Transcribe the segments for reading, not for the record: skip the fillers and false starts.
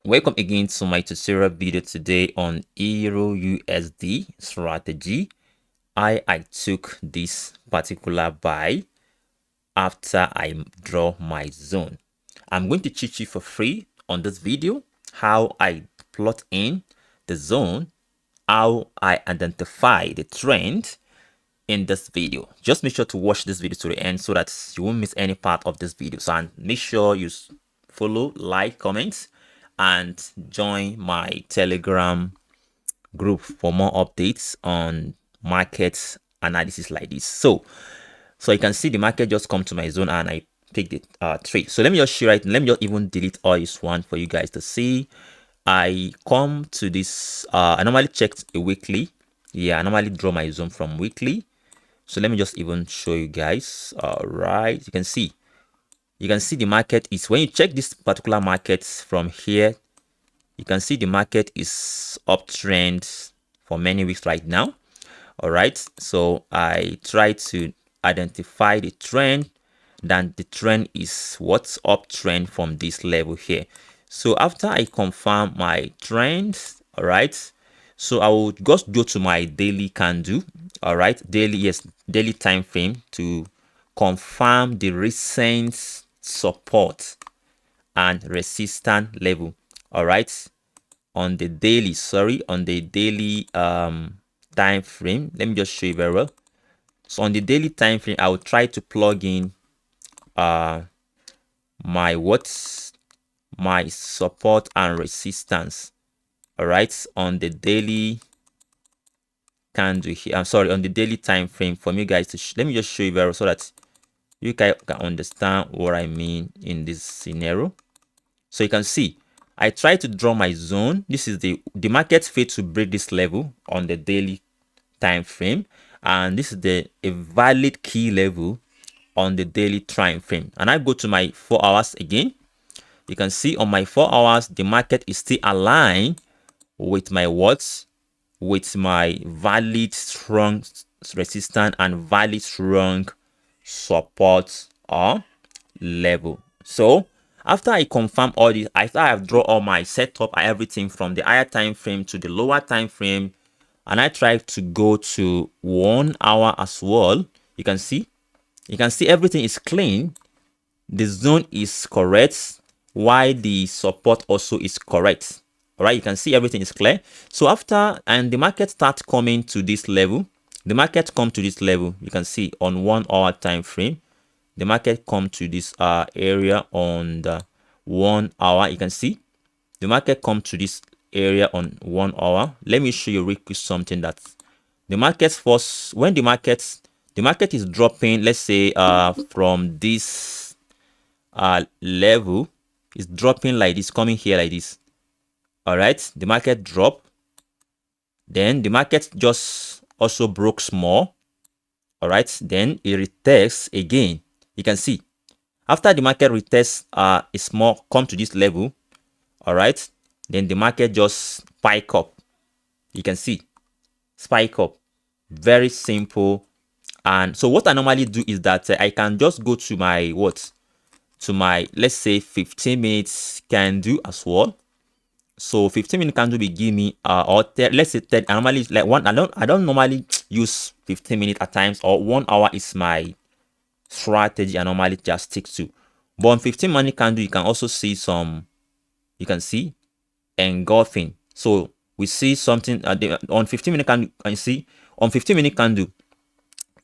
Welcome again to my tutorial video today on Euro USD strategy. I took this particular buy after I draw my zone. I'm going to teach you for free on this video how I plot in the zone, how I identify the trend in this video. Just make sure to watch this video to the end so that you won't miss any part of this video. So and make sure you follow, like, comment, and join my Telegram group for more updates on market analysis like this. So you can see the market just come to my zone and I take the trade. So let me just share it. Let me just even delete all this one for you guys to see. I come to this. I normally check a weekly. Yeah, I normally draw my zone from weekly. So let me just even show you guys. All right, you can see the market is, when you check this particular market from here, you can see the market is uptrend for many weeks right now. All right, so I try to identify the trend. Then the trend is what's uptrend from this level here. So after I confirm my trend, all right, so I will just go to my daily candle. All right, daily time frame to confirm the recent support and resistance level. All right, on the daily, time frame. Let me just show you very well. So on the daily time frame, I will try to plug in my support and resistance. All right, on the daily candle here. I'm sorry, on the daily time frame for me guys to let me just show you very well so that you guys can understand what I mean in this scenario. So you can see I try to draw my zone. This is the market failed to break this level on the daily time frame, and this is a valid key level on the daily time frame. And I go to my 4 hours again. You can see on my 4 hours the market is still aligned with my watts, with my valid strong resistance and valid strong support or level. So after I confirm all this, after I've drawn all my setup and everything from the higher time frame to the lower time frame, and I try to go to 1 hour as well, you can see everything is clean. The zone is correct, while the support also is correct. All right, you can see everything is clear. So after, and the market starts coming to this level, you can see on 1 hour time frame, the market come to this area on the 1 hour. You can see the market come to this area on 1 hour. Let me show you real quick something that the market first, when the market is dropping, let's say from this level, is dropping like this, coming here like this. All right, the market drop, then the market just also broke small. All right, then it retests again. You can see after the market retests a small, come to this level. All right, then the market just spike up. You can see spike up, very simple. And so what I normally do is that I can just go to my let's say 15 minutes candle as well. So 15-minute candle will give me or let's say 30. I normally like one. I don't normally use 15 minutes at times, or 1 hour is my strategy I normally just stick to. But on 15-minute candle, you can also see some. You can see engulfing. So we see something on 15-minute candle. You can see on 15-minute candle,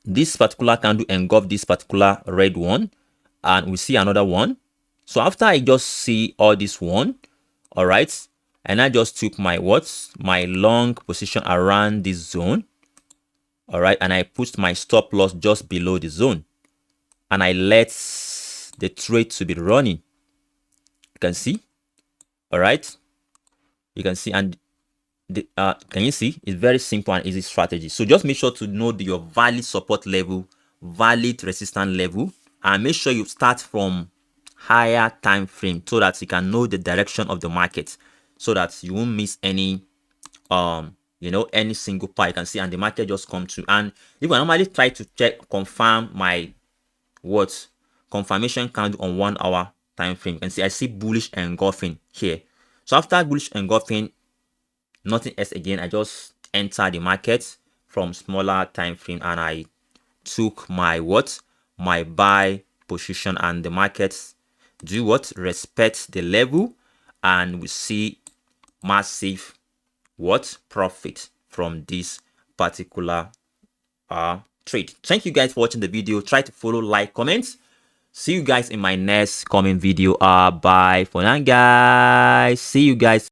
this particular candle engulf this particular red one, and we see another one. So after I just see all this one, all right, and I just took my long position around this zone. All right, and I put my stop loss just below the zone, and I let the trade to be running. You can see, all right, you can see, and can you see? It's very simple and easy strategy. So just make sure to know your valid support level, valid resistance level, and make sure you start from higher time frame so that you can know the direction of the market, so that you won't miss any any single part. You can see, and the market just come to, and if I normally try to confirm my confirmation candle on 1 hour time frame, you can see I see bullish engulfing here. So after bullish engulfing, nothing else again, I just enter the market from smaller time frame and I took my my buy position, and the markets do what? Respect the level, and we see massive profit from this particular trade. Thank you guys for watching the video. Try to follow, like, comment. See you guys in my next coming video. Bye for now, guys. See you guys.